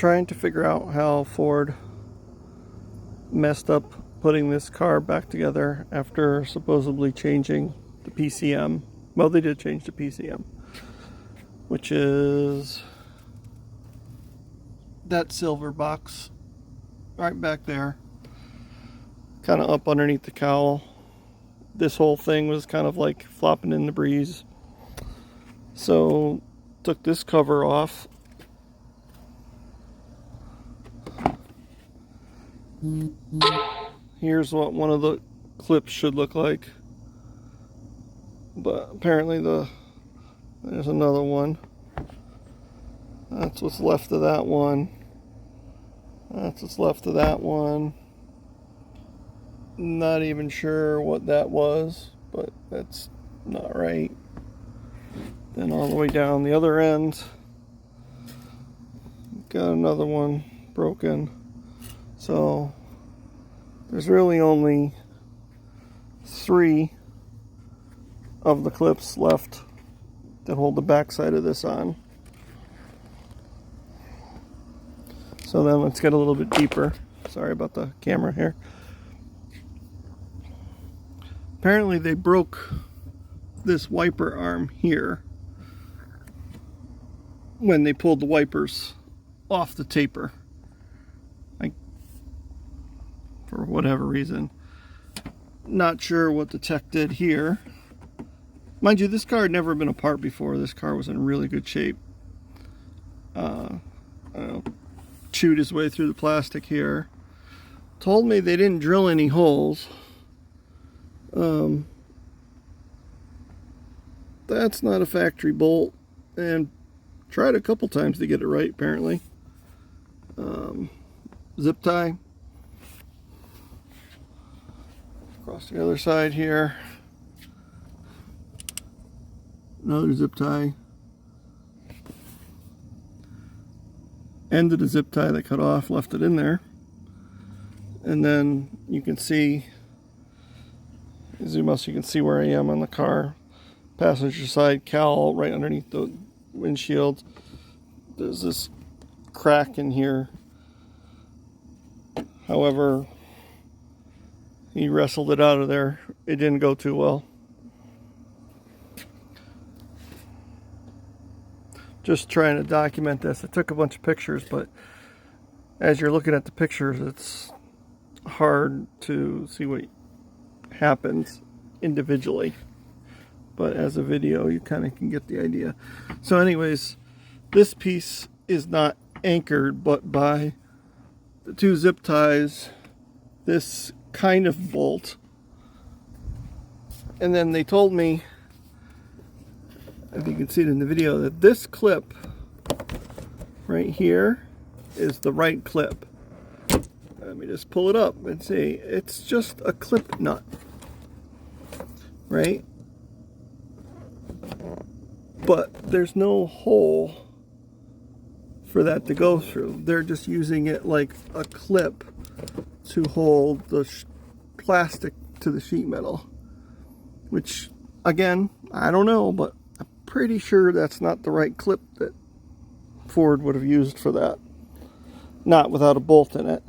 trying to figure out how Ford messed up putting this car back together after supposedly changing the PCM. Well, they did change the PCM, which is that silver box right back there, kind of up underneath the cowl. This whole thing was kind of like flopping in the breeze. So took this cover off. Here's what one of the clips should look like. But apparently there's another one. That's what's left of that one. That's what's left of that one. Not even sure what that was, but that's not right. Then all the way down the other end, got another one broken. So there's really only 3 of the clips left that hold the back side of this on. So then let's get a little bit deeper. Sorry about the camera here. Apparently they broke this wiper arm here when they pulled the wipers off the taper. For whatever reason. Not sure what the tech did here. Mind you, this car had never been apart before. This car was in really good shape. I don't know, chewed his way through the plastic here. Told me they didn't drill any holes. That's not a factory bolt, and tried a couple times to get it right, apparently. Zip tie. Across the other side here. Another zip tie. End of the zip tie that cut off, left it in there. And then you can see, zoom out so you can see where I am on the car. Passenger side cowl right underneath the windshield. There's this crack in here. However, he wrestled it out of there. It didn't go too well. Just trying to document this. I took a bunch of pictures, but as you're looking at the pictures, it's hard to see what happens individually. But as a video, you kind of can get the idea. So anyways, this piece is not anchored, but by the 2 zip ties, this kind of bolt. And then they told me, if you can see it in the video, that this clip right here is the right clip. Let me just pull it up and see. It's just a clip nut, right? But there's no hole for that to go through. They're just using it like a clip to hold the plastic to the sheet metal, which again, I don't know, but I'm pretty sure that's not the right clip that Ford would have used for that. Not without a bolt in it.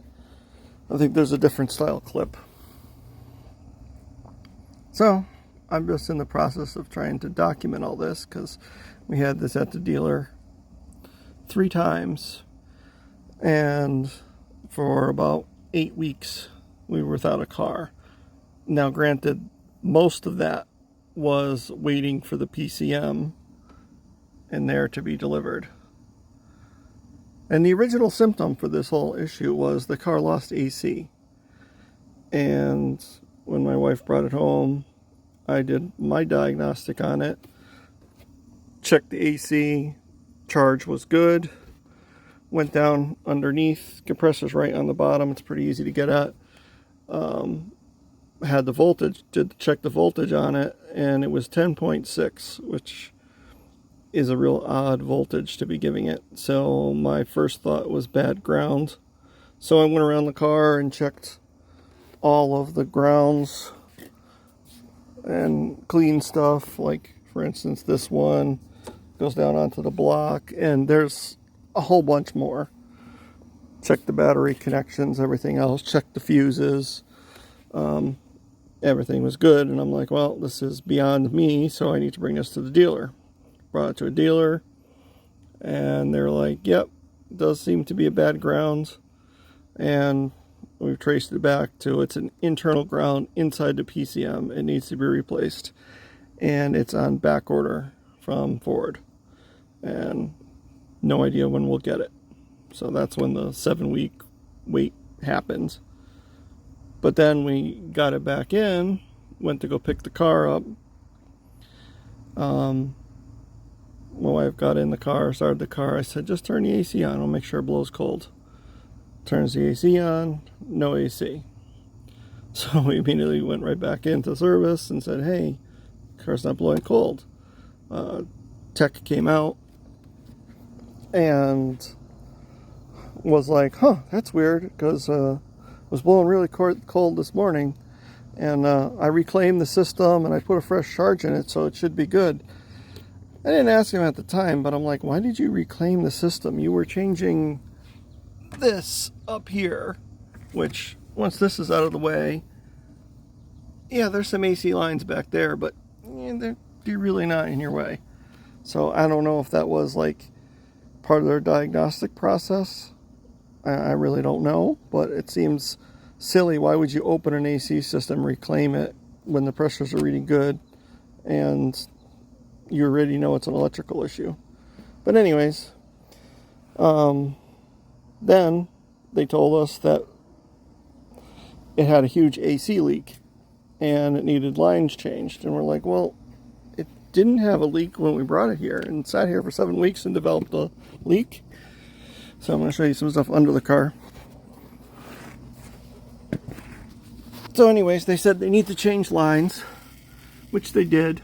I think there's a different style clip. So I'm just in the process of trying to document all this, because we had this at the dealer 3 times, and for about 8 weeks we were without a car. Now granted, most of that was waiting for the PCM in there to be delivered. And the original symptom for this whole issue was the car lost AC. And when my wife brought it home, I did my diagnostic on it, checked the AC, charge was good, went down underneath, compressor's right on the bottom, it's pretty easy to get at. Had the voltage, check the voltage on it, and it was 10.6, which is a real odd voltage to be giving it. So my first thought was bad ground. So I went around the car and checked all of the grounds and clean stuff, like for instance this one goes down onto the block, and there's a whole bunch more. checked the battery connections, everything else, checked the fuses. Everything was good, and I'm like, well, this is beyond me, so I need to bring this to the dealer. Brought it to a dealer, and they're like, yep, does seem to be a bad ground, and we've traced it back to it's an internal ground inside the PCM. It needs to be replaced, and it's on back order from Ford, and no idea when we'll get it. So that's when the 7-week wait happens. But then we got it back in, went to go pick the car up. My wife got in the car, started the car. I said, just turn the AC on, I'll make sure it blows cold. Turns the AC on, no AC. So we immediately went right back into service and said, hey, car's not blowing cold. Tech came out and was like, huh, that's weird, because it was blowing really cold this morning, and I reclaimed the system and I put a fresh charge in it, so it should be good. I didn't ask him at the time, but I'm like, why did you reclaim the system? You were changing this up here, which once this is out of the way, yeah, there's some AC lines back there, but they're really not in your way. So I don't know if that was like part of their diagnostic process. I really don't know, but it seems silly. Why would you open an AC system, reclaim it when the pressures are reading good, and you already know it's an electrical issue? But anyways, then they told us that it had a huge AC leak and it needed lines changed. And we're like, well, it didn't have a leak when we brought it here, and sat here for 7 weeks and developed a leak. So I'm going to show you some stuff under the car. So anyways, they said they need to change lines, which they did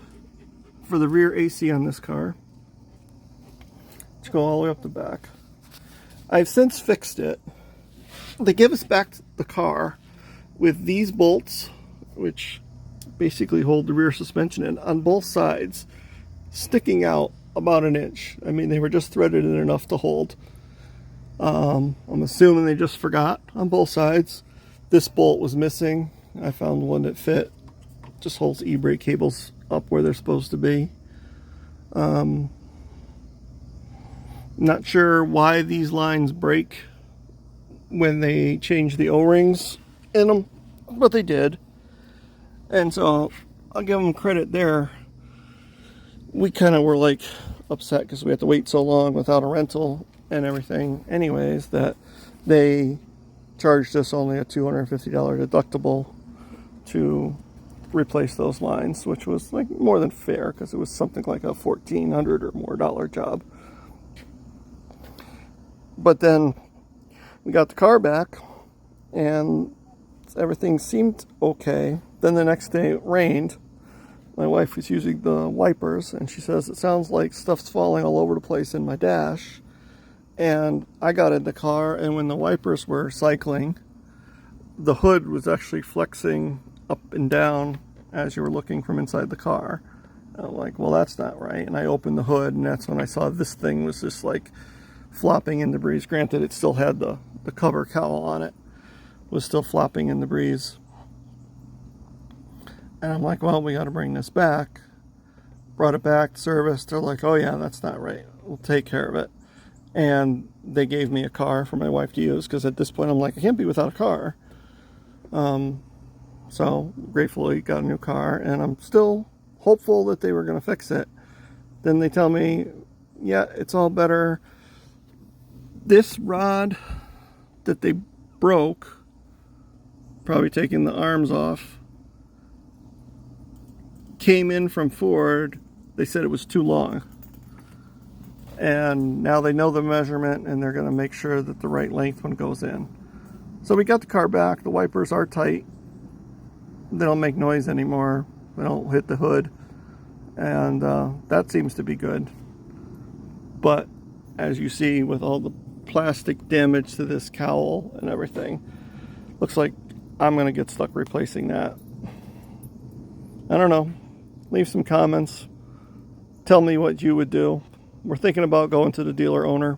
for the rear AC on this car. Let's go all the way up the back. I've since fixed it. They give us back the car with these bolts, which basically hold the rear suspension in, on both sides, sticking out about an inch. I mean, they were just threaded in enough to hold. I'm assuming they just forgot on both sides. This bolt was missing. I found one that fit. Just holds e-brake cables up where they're supposed to be. Not sure why these lines break when they change the O-rings in them, but they did. And so I'll give them credit there. We kind of were like upset because we had to wait so long without a rental and everything anyways, that they charged us only a $250 deductible to replace those lines, which was like more than fair because it was something like a $1,400 or more job. But then we got the car back and everything seemed okay. Then the next day it rained. My wife was using the wipers and she says it sounds like stuff's falling all over the place in my dash. And I got in the car, and when the wipers were cycling, the hood was actually flexing up and down as you were looking from inside the car. And I'm like, well, that's not right. And I opened the hood, and that's when I saw this thing was just like flopping in the breeze. Granted, it still had the cover cowl on it. It was still flopping in the breeze. And I'm like, well, we got to bring this back. Brought it back, serviced. They're like, oh yeah, that's not right. We'll take care of it. And they gave me a car for my wife to use, because at this point I'm like, I can't be without a car. So gratefully got a new car, and I'm still hopeful that they were going to fix it. Then they tell me, yeah, it's all better. This rod that they broke, probably taking the arms off, came in from Ford. They said it was too long. And now they know the measurement, and they're going to make sure that the right length one goes in. So we got the car back. The wipers are tight. They don't make noise anymore. They don't hit the hood. And that seems to be good. But as you see, with all the plastic damage to this cowl and everything, looks like I'm going to get stuck replacing that. I don't know. Leave some comments. Tell me what you would do. We're thinking about going to the dealer owner